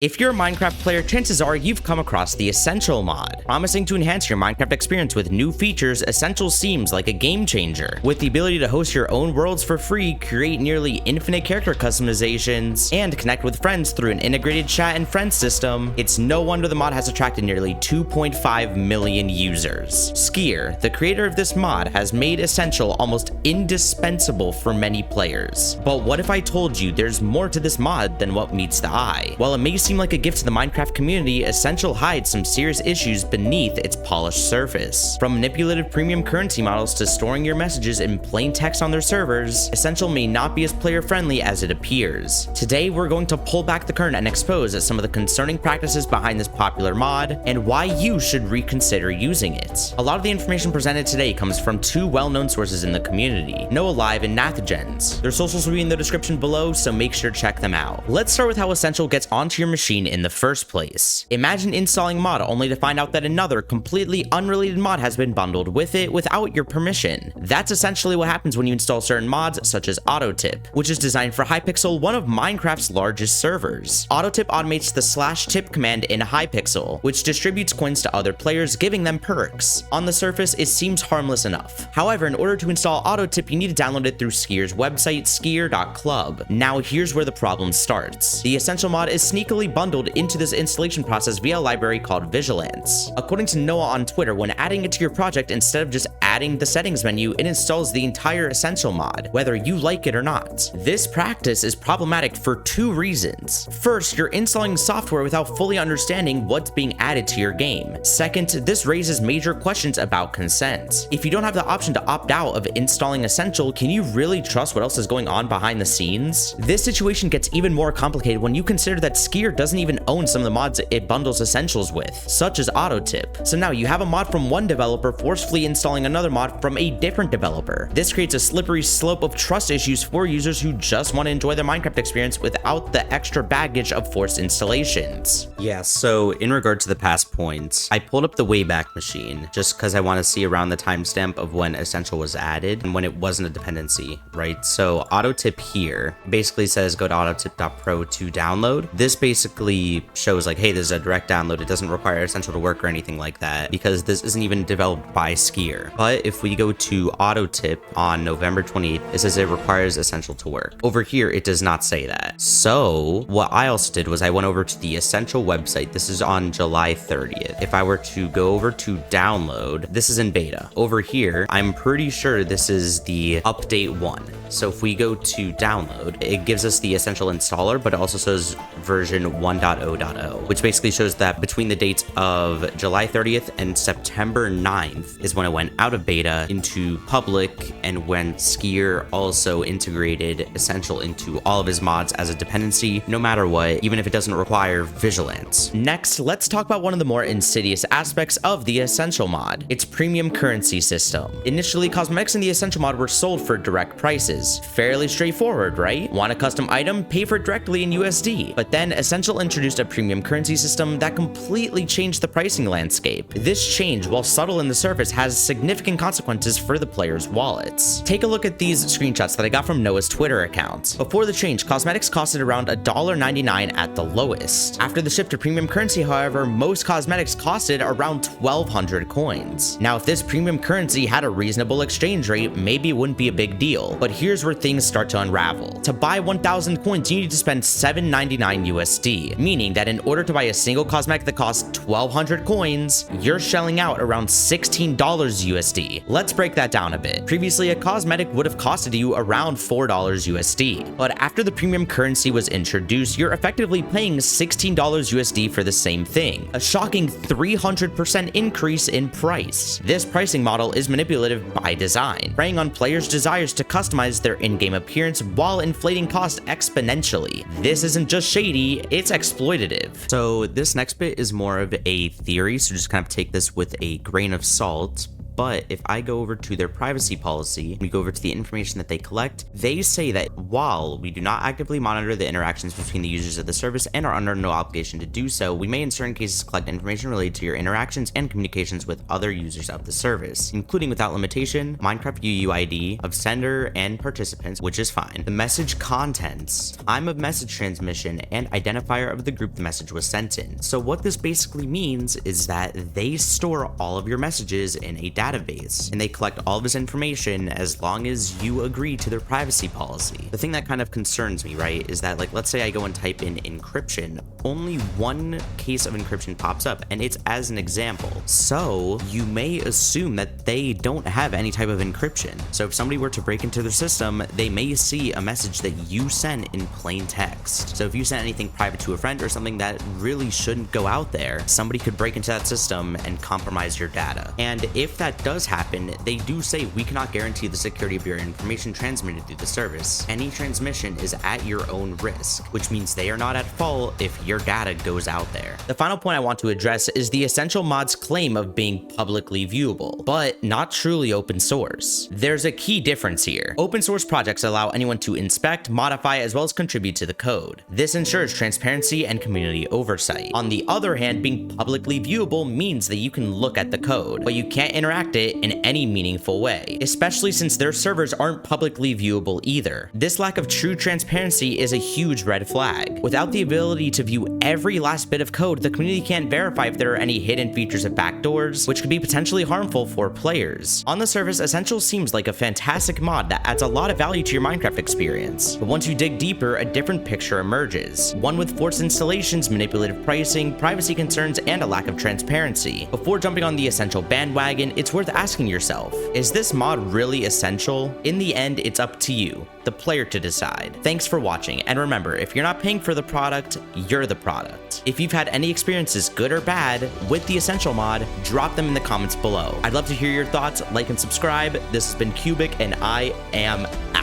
If you're a Minecraft player, chances are you've come across the Essential mod. Promising to enhance your Minecraft experience with new features, Essential seems like a game changer. With the ability to host your own worlds for free, create nearly infinite character customizations, and connect with friends through an integrated chat and friend system, it's no wonder the mod has attracted nearly 2.5 million users. Skier, the creator of this mod, has made Essential almost indispensable for many players. But what if I told you there's more to this mod than what meets the eye? While it may seem like a gift to the Minecraft community, Essential hides some serious issues beneath its polished surface. From manipulative premium currency models to storing your messages in plain text on their servers, Essential may not be as player-friendly as it appears. Today, we're going to pull back the curtain and expose some of the concerning practices behind this popular mod, and why you should reconsider using it. A lot of the information presented today comes from two well-known sources in the community, Noah Live and Nathagens. Their socials will be in the description below, so make sure to check them out. Let's start with how Essential gets onto your machine in the first place. Imagine installing a mod only to find out that another completely unrelated mod has been bundled with it without your permission. That's essentially what happens when you install certain mods such as AutoTip, which is designed for Hypixel, one of Minecraft's largest servers. AutoTip automates the /tip command in Hypixel, which distributes coins to other players, giving them perks. On the surface, it seems harmless enough. However, in order to install AutoTip, you need to download it through Skier's website, skier.club. Now here's where the problem starts. The Essential mod is sneakily bundled into this installation process via a library called Vigilance. According to Noah on Twitter, when adding it to your project, instead of just adding the settings menu, it installs the entire Essential mod, whether you like it or not. This practice is problematic for two reasons. First, you're installing software without fully understanding what's being added to your game. Second, this raises major questions about consent. If you don't have the option to opt out of installing Essential, can you really trust what else is going on behind the scenes? This situation gets even more complicated when you consider that Skier doesn't even own some of the mods it bundles Essentials with, such as AutoTip. So now you have a mod from one developer forcefully installing another mod from a different developer. This creates a slippery slope of trust issues for users who just want to enjoy their Minecraft experience without the extra baggage of forced installations. Yeah, so in regard to the past points, I pulled up the Wayback Machine just because I want to see around the timestamp of when Essential was added and when it wasn't a dependency, right? So AutoTip here basically says go to autotip.pro to download. This basically shows like, hey, this is a direct download. It doesn't require Essential to work or anything like that because this isn't even developed by Skier. But if we go to AutoTip on November 28th, it says it requires Essential to work. Over here, it does not say that. So what I also did was I went over to the Essential website. This is on July 30th. If I were to go over to download, this is in beta. Over here, I'm pretty sure this is the update 1. So if we go to download, it gives us the Essential installer, but it also says version 1.0.0, which basically shows that between the dates of July 30th and September 9th is when it went out of beta into public, and when Skier also integrated Essential into all of his mods as a dependency, no matter what, even if it doesn't require Vigilance. Next, let's talk about one of the more insidious aspects of the Essential mod, its premium currency system. Initially, cosmetics in the Essential mod were sold for direct prices. Fairly straightforward, right? Want a custom item? Pay for it directly in USD. But then Essential introduced a premium currency system that completely changed the pricing landscape. This change, while subtle in the surface, has significant consequences for the players' wallets. Take a look at these screenshots that I got from Noah's Twitter account. Before the change, cosmetics costed around $1.99 at the lowest. After the shift to premium currency, however, most cosmetics costed around 1,200 coins. Now, if this premium currency had a reasonable exchange rate, maybe it wouldn't be a big deal. But here's where things start to unravel. To buy 1,000 coins, you need to spend $7.99 USD, meaning that in order to buy a single cosmetic that costs 1,200 coins, you're shelling out around $16 USD. Let's break that down a bit. Previously, a cosmetic would have costed you around $4 USD, but after the premium currency was introduced, you're effectively paying $16 USD for the same thing, a shocking 300% increase in price. This pricing model is manipulative by design, preying on players' desires to customize their in-game appearance while inflating costs exponentially. This isn't just shady, it's exploitative. So this next bit is more of a theory, so just kind of take this with a grain of salt. but if I go over to their privacy policy, we go over to the information that they collect, they say that while we do not actively monitor the interactions between the users of the service and are under no obligation to do so, we may in certain cases collect information related to your interactions and communications with other users of the service, including without limitation, Minecraft UUID of sender and participants, which is fine, the message contents, time of message transmission, and identifier of the group the message was sent in. So what this basically means is that they store all of your messages in a database, and they collect all of this information as long as you agree to their privacy policy. The thing that kind of concerns me, right, is that, like, let's say I go and type in encryption, only one case of encryption pops up, and it's as an example. So you may assume that they don't have any type of encryption. So if somebody were to break into their system, they may see a message that you sent in plain text. So if you sent anything private to a friend or something that really shouldn't go out there, somebody could break into that system and compromise your data. And if that does happen, they do say we cannot guarantee the security of your information transmitted through the service. Any transmission is at your own risk, which means they are not at fault if your data goes out there. The final point I want to address is the Essential Mod's claim of being publicly viewable, but not truly open source. There's a key difference here. Open source projects allow anyone to inspect, modify, as well as contribute to the code. This ensures transparency and community oversight. On the other hand, being publicly viewable means that you can look at the code, but you can't interact it in any meaningful way, especially since their servers aren't publicly viewable either. This lack of true transparency is a huge red flag. Without the ability to view every last bit of code, the community can't verify if there are any hidden features of backdoors, which could be potentially harmful for players. On the surface, Essential seems like a fantastic mod that adds a lot of value to your Minecraft experience, but once you dig deeper, a different picture emerges. One with forced installations, manipulative pricing, privacy concerns, and a lack of transparency. Before jumping on the Essential bandwagon, it's worth asking yourself, is this mod really essential? In the end, it's up to you, the player, to decide. Thanks for watching, and remember, if you're not paying for the product, you're the product. If you've had any experiences, good or bad, with the Essential mod, drop them in the comments below. I'd love to hear your thoughts. Like and subscribe. This has been Cubic, and I am out.